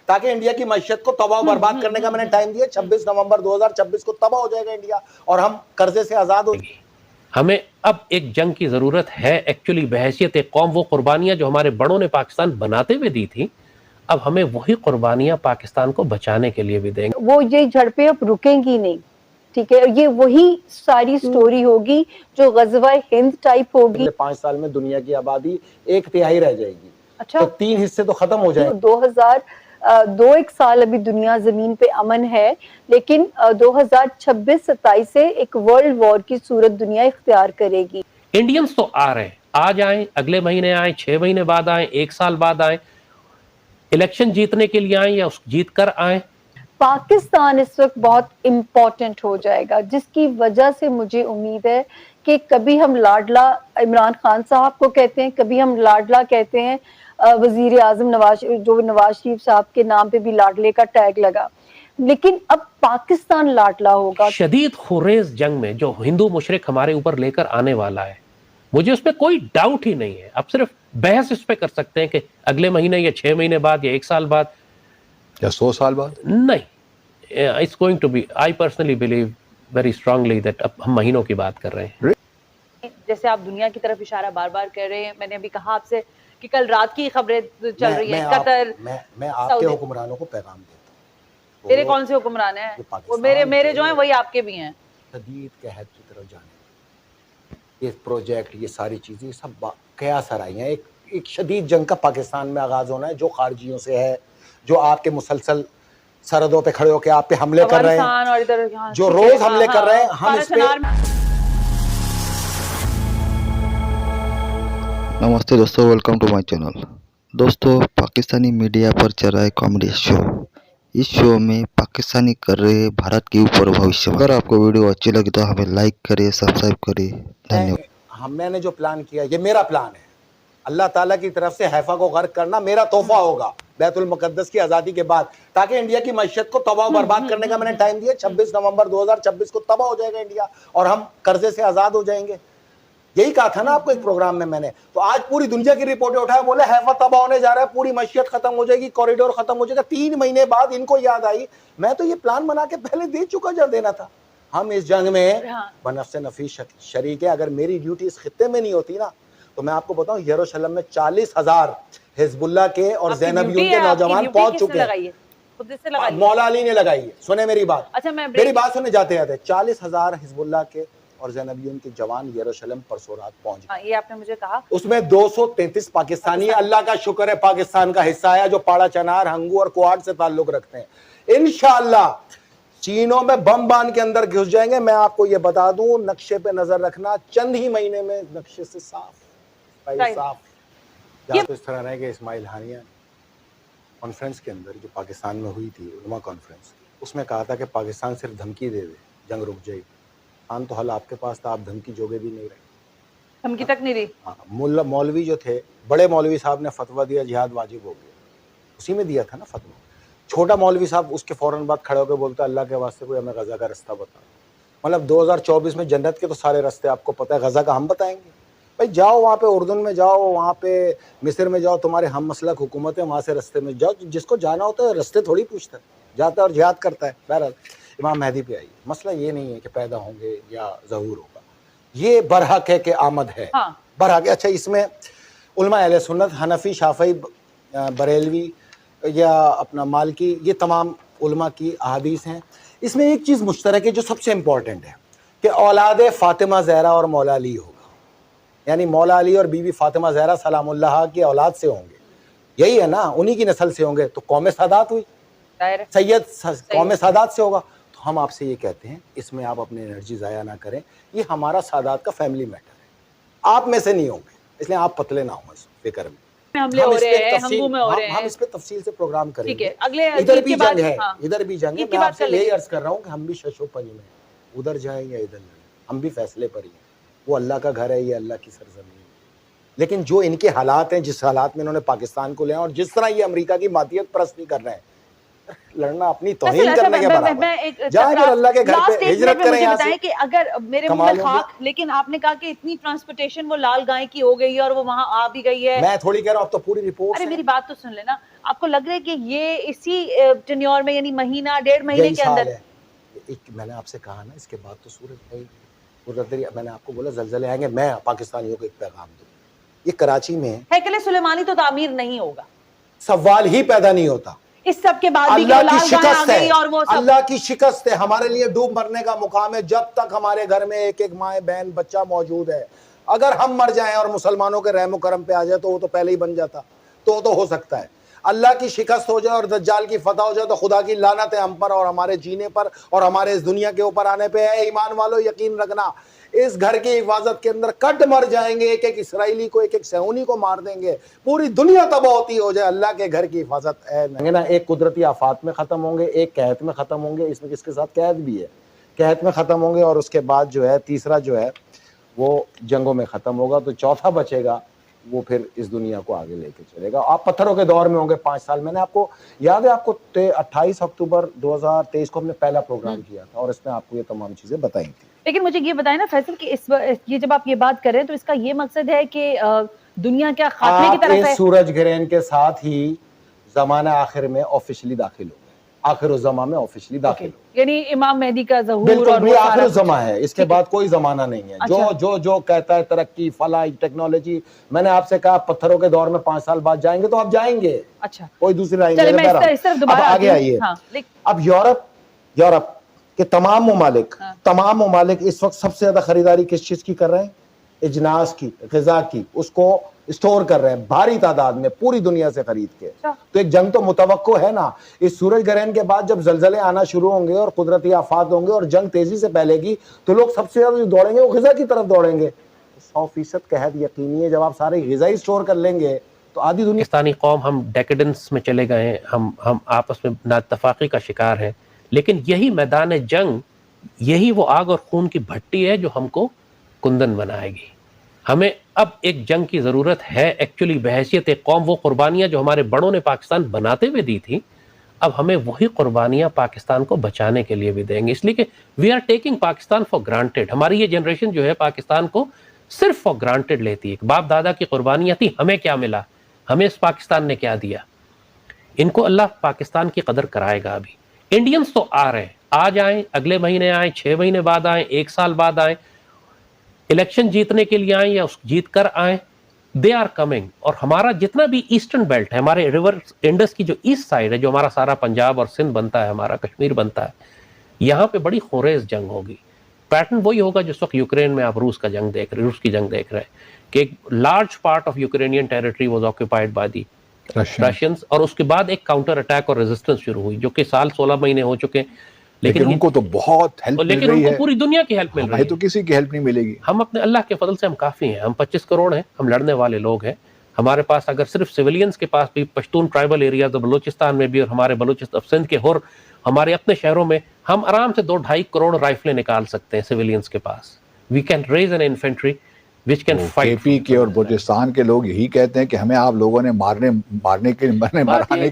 ताकि इंडिया की मैशत को तबाह बर्बाद करने का मैंने टाइम दिया। 26 नवंबर 2026 को तबाह हो जाएगा इंडिया और हम कर्जे से आजाद हो। हमें अब एक जंग की जरूरत है एक्चुअली, बहैसियत एक कौम। वो कुर्बानियां जो हमारे बड़ों ने पाकिस्तान बनाते हुए दी थी, अब हमें वही कुर्बानियां पाकिस्तान को बचाने के लिए भी देंगे। वो ये झड़पें अब रुकेंगी नहीं, ठीक है। ये वही सारी स्टोरी होगी जो गज़वा हिंद टाइप होगी। अगले 5 साल में दुनिया की आबादी 1/3 रह जाएगी। अच्छा, तो 3 हिस्से तो खत्म हो जाएंगे। 2002 एक साल अभी दुनिया जमीन पे अमन है, लेकिन 2026-27 से एक वर्ल्ड वॉर की सूरत दुनिया इख्तियार करेगी। इंडियंस तो आ रहे हैं, आज आए, अगले महीने आए, 6 महीने बाद आए, 1 साल बाद आए, इलेक्शन जीतने के लिए आए या उस जीत कर आए। पाकिस्तान इस वक्त बहुत इम्पोर्टेंट हो जाएगा, जिसकी वजह से मुझे उम्मीद है कि कभी हम लाडला इमरान खान साहब को कहते हैं, कभी हम लाडला कहते हैं वजीर आजम नवाज शरीफ साहब के नाम पे भी लाडले का टैग लगा, लेकिन अब पाकिस्तान लाडला होगा। शदीद खुरेज जंग में जो हिंदू मुशरिक हमारे ऊपर लेकर आने वाला है, मुझे उस पर कोई डाउट ही नहीं है। अब सिर्फ बहस इस पे कर सकते हैं कि अगले महीने या 6 महीने बाद या 1 साल बाद या 100 साल बाद नहीं। It's going to be, I personally believe very strongly that अब हम महीनों की बात कर रहे हैं। जैसे आप दुनिया की तरफ इशारा बार बार कर रहे हैं, मैंने अभी कहा आपसे कि कल रात की खबरें चल रही हैं कतर। मैं आपके हुक्मरानों को पैगाम देता हूं। तेरे कौन से हुक्मरान हैं? वो मेरे जो हैं वही आपके भी हैं। शदीद कहत की तरफ जाने, ये प्रोजेक्ट, ये सारी चीजें सब कयास आई हैं। एक शदीद जंग का पाकिस्तान में आगाज होना है, जो खारजियों से है, जो आपके मुसलसल सरहदों पे खड़े होकर आप पे हमले कर रहे हैं, और इधर जो रोज हमले कर रहे हैं। हम इस पे नमस्ते दोस्तों, वेलकम टू माय चैनल। दोस्तों, पाकिस्तानी मीडिया पर चल रहा है कॉमेडी शो। इस शो में पाकिस्तानी कर रहे हैं भारत के ऊपर भविष्य। अगर आपको वीडियो अच्छी लगी तो हमें लाइक करिए, सब्सक्राइब करिए। धन्यवाद। मैंने जो प्लान किया, ये मेरा प्लान है। अल्लाह ताला की तरफ से हैफा को गर्क करना मेरा तोहफा होगा बैतुल मुकद्दस की आज़ादी के बाद, ताकि इंडिया की मैशत को तबाह बर्बाद करने का मैंने टाइम दिया। 26 नवंबर 2026 को तबाह हो जाएगा इंडिया और हम कर्जे से आज़ाद हो जाएंगे। यही कहा था ना आपको एक प्रोग्राम में मैंने। तो आज पूरी दुनिया की रिपोर्टें उठाया, बोले हैफा तबाह होने जा रहा है, पूरी मैशियत खत्म हो जाएगी, कॉरिडोर खत्म हो जाएगा। 3 महीने बाद इनको याद आई, मैं तो ये प्लान बना के पहले दे चुका जब देना था। हम इस जंग में बनफ्से नफीस शरीक है। अगर मेरी ड्यूटी इस खित्ते में नहीं होती ना, तो मैं आपको बताऊं, यरूशलेम में 40,000 हिजबुल्लाह के और ज़ैनबियों के नौजवान पहुंच चुके हैं। मौला अली ने लगाई है। सुने मेरी बात, अच्छा मेरी बात सुनने जाते जाते 40,000 हिजबुल्लाह के और ज़ैनबियों के जवान यरूशलेम परसों रात पहुंच गए। ये आपने मुझे कहा। उसमें 233 पाकिस्तानी, अल्लाह का शुक्र है, पाकिस्तान का हिस्सा है, जो पाड़ा चनार, हंगू और कुआड से ताल्लुक रखते हैं। इंशाअल्लाह चीनों में बम बांध के अंदर घुस जाएंगे। मैं आपको ये बता दूं, नक्शे पे नजर रखना, चंद ही महीने में नक्शे से साफ। तो इस तरह रहे कि इस्माइल हानिया कॉन्फ्रेंस के अंदर जो पाकिस्तान में हुई थी, उलमा कॉन्फ्रेंस, उसमें कहा था कि पाकिस्तान सिर्फ धमकी दे दे, जंग रुक जाएगी। खान तो हल आपके पास था, आप धमकी जोगे भी नहीं रहे, धमकी तक नहीं दी। हाँ, मौलवी जो थे, बड़े मौलवी साहब ने फतवा दिया जिहाद वाजिब हो गया, उसी में दिया था ना फतवा। छोटा मौलवी साहब उसके फौरन बाद खड़े होकर बोलता, अल्लाह के वास्ते कोई हमें गजा का रास्ता बता। मतलब 2024 में जन्नत के तो सारे रास्ते आपको पता है, गजा का हम बताएंगे? भाई जाओ वहाँ पे, उर्दून में जाओ, वहाँ पे मिस्र में जाओ, तुम्हारे हम मसलक हुकूमत है, वहाँ से रास्ते में जाओ। जिसको जाना होता है रास्ते थोड़ी पूछता है, जाता है और जिहाद करता है। बहरहाल इमाम मेहदी पे आई, मसला ये नहीं है कि पैदा होंगे या ज़हूर होगा, ये बरहक है कि आमद है। हाँ। बरहक। अच्छा, इसमें उलमा अहले सुन्नत, हनफी, शाफई, बरेलवी या अपना मालकी, ये तमाम उलमा की अहादीस हैं। इसमें एक चीज़ मुश्तरक है जो सबसे इम्पॉर्टेंट है कि औलाद फ़ातिमा ज़हरा और मौला अली होगा, यानी मौला अली और बीबी फ़ातिमा ज़हरा सलामुल्लाह की औलाद से होंगे। यही है ना, उन्हीं की नस्ल से होंगे। तो कौम सादात हुई, सैयद कौम सादात से होगा। तो हम आपसे ये कहते हैं, इसमें आप अपनी एनर्जी ज़ाया ना करें। ये हमारा सादात का फैमिली मैटर है, आप में से नहीं होंगे, इसलिए आप पतले ना हो इस फिक्र में। हमले हो रहे हैं, हंगू में हो रहे हैं, हम इस पे तफसील से प्रोग्राम करेंगे। अगले इधर भी जंग है, इधर भी जंग है। मैं आपसे यही अर्ज कर रहा हूँ कि हम भी शशोपंज में, उधर जाएं या इधर जाएं, हम भी फैसले पर ही हैं। वो अल्लाह का घर है, ये अल्लाह की सरजमीन है। लेकिन जो इनके हालात हैं, जिस हालात में इन्होंने पाकिस्तान को लिया और जिस तरह ये अमेरिका की मातियत परस्ती कर रहे हैं, लड़ना अपनी वैसे तौहीन अच्छा, करने के बराबर मैं एक जाएं फिर अल्लाह के घर लास्ट पे एक हिजरत मिनट में करें मुझे यहाँ बताएं से कि अगर मेरे मुंह कमाल में होगी। खाक, लेकिन आपने कहा कि इतनी ट्रांसपोर्टेशन वो लाल गाय की हो गई है और वो वहां आ भी गई है। मैं थोड़ी कह रहा हूँ, अब तो पूरी रिपोर्ट अरे मेरी बात तो सुन लेना, आपको लग रहा है कि ये इसी टेन्योर में, यानी महीना 1.5 महीने यही के साल अंदर है। मैंने आपसे कहा ना, इसके बाद तो सूरज है ही। मैंने आपको बोला जलजले आएंगे, मैं पाकिस्तानियों को एक पैगाम दूं, ये कराची में हैकल सुलेमानी तो तामीर नहीं होगा, सवाल ही पैदा नहीं होता। इस सब के बाद भी अल्लाह कि की लाल गाय आ शिकस्त गई है, और वो सब। अल्लाह की शिकस्त है। हमारे लिए डूब मरने का मुकाम है जब तक हमारे घर में एक एक माँ बहन बच्चा मौजूद है। अगर हम मर जाएं और मुसलमानों के रहम करम पे आ जाए तो वो तो पहले ही बन जाता, तो हो सकता है। अल्लाह की शिकस्त हो जाए और दज्जाल की फतह हो जाए तो खुदा की लानत है हम पर और हमारे जीने पर और हमारे इस दुनिया के ऊपर आने पे है। ईमान वालों, यकीन रखना, इस घर की हिफाजत के अंदर कट मर जाएंगे, एक एक इसराइली को, एक एक सैऊनी को मार देंगे, पूरी दुनिया तबाह होती हो जाए, अल्लाह के घर की हिफाजत है ना। एक कुदरती आफात में खत्म होंगे, एक कहत में खत्म होंगे, इसमें किसके साथ कहत भी है, कहत में खत्म होंगे, और उसके बाद जो है तीसरा जो है वो जंगों में खत्म होगा, तो चौथा बचेगा वो फिर इस दुनिया को आगे लेके चलेगा। आप पत्थरों के दौर में होंगे 5 साल। मैंने आपको याद है, आपको 28 अक्टूबर 2023 को हमने पहला प्रोग्राम किया था और इसमें आपको ये तमाम चीजें बताई थी। लेकिन मुझे ये बताएं ना फैसल कि ये जब आप ये बात कर रहे हैं तो इसका ये मकसद है कि दुनिया क्या खात्मे की तरफ है? सूरज ग्रहण के साथ ही ज़माना आखिर में ऑफिशियली दाखिल हो, आखिर ज़मा में ऑफिशियली दाखिल हो, यानी इमाम मेहदी का ज़हूर बिल्कुल और भी वो आखिर सारा ज़मा है, इसके बाद कोई ज़माना नहीं है। अच्छा। जो कहता है तरक्की फलाह टेक्नोलॉजी, मैंने आपसे कहा पत्थरों के दौर में 5 साल बाद जाएंगे तो आप जाएंगे, अच्छा कोई दूसरी लाइन चलिए नहीं। मैं इस तरफ दोबारा आगे आइए। हाँ, अब यूरोप के तमाम ममालिक इस वक्त सबसे ज्यादा खरीदारी किस चीज की कर रहे हैं? इजनास की, ग़िज़ा की, उसको स्टोर कर रहे हैं भारी तादाद में पूरी दुनिया से खरीद के। तो एक जंग तो मुतवक्को है ना। इस सूरज ग्रहण के बाद जब जलजले आना शुरू होंगे और कुदरती आफात होंगे और जंग तेजी से फैलेगी तो लोग सबसे ज्यादा जो दौड़ेंगे वो ग़िज़ा की तरफ दौड़ेंगे। 100% कहत यकीनी है, जब आप सारे ग़िज़ा ही स्टोर कर लेंगे तो आधी दुनिया। पाकिस्तानी कौम हम डेकेडेंस में चले गए हैं, हम आपस में नाइत्तफाकी का शिकार हैं, लेकिन यही मैदान जंग, यही वो आग और खून की भट्टी है जो हमको कुंदन बनाएगी। हमें अब एक जंग की ज़रूरत है एक्चुअली बहैसियत एक कौम। वो कुर्बानियाँ जो हमारे बड़ों ने पाकिस्तान बनाते हुए दी थी, अब हमें वही कुर्बानियाँ पाकिस्तान को बचाने के लिए भी देंगे, इसलिए कि we are taking Pakistan for granted. हमारी ये जनरेशन जो है पाकिस्तान को सिर्फ फॉर ग्रांटेड लेती है। बाप दादा की कुर्बानियाँ थी, हमें क्या मिला, हमें इस पाकिस्तान ने क्या दिया। इनको अल्लाह पाकिस्तान की कदर कराएगा। अभी इंडियंस तो आ रहे हैं, आज आए, अगले महीने आए, 6 महीने बाद आए, 1 साल बाद आए, इलेक्शन जीतने के लिए आए या उस जीत कर आए, दे आर कमिंग। और हमारा जितना भी ईस्टर्न बेल्ट है, हमारे रिवर इंडस की जो ईस्ट साइड है, जो हमारा सारा पंजाब और सिंध बनता है, हमारा कश्मीर बनता है, यहाँ पे बड़ी खुरेज जंग होगी। पैटर्न वही होगा जिस वक्त यूक्रेन में आप रूस की जंग देख रहे हैं कि एक large part of Ukrainian territory was occupied by the Russians, और उसके बाद एक काउंटर अटैक और रेजिस्टेंस शुरू हुई जो कि साल 16 महीने हो चुके। लेकिन उनको तो बहुत हेल्प मिल रही है, पूरी दुनिया की हेल्प मिल रही है, तो किसी की हेल्प नहीं मिलेगी। हम अपने अल्लाह के फजल से हम काफ़ी हैं, हम 25 करोड़ हैं, हम लड़ने वाले लोग हैं। हमारे पास अगर सिर्फ सिविलियंस के पास भी, पश्तून ट्राइबल एरिया तो बलूचिस्तान में भी और हमारे बलूचिस्तान सिंध के और हमारे अपने शहरों में हम आराम से 2-2.5 करोड़ राइफलें निकाल सकते हैं सिविलियंस के पास। We can raise an infantry which can fight. KP के और बलूचिस्तान के लोग यही कहते हैं कि हमें आप लोगों ने मारने के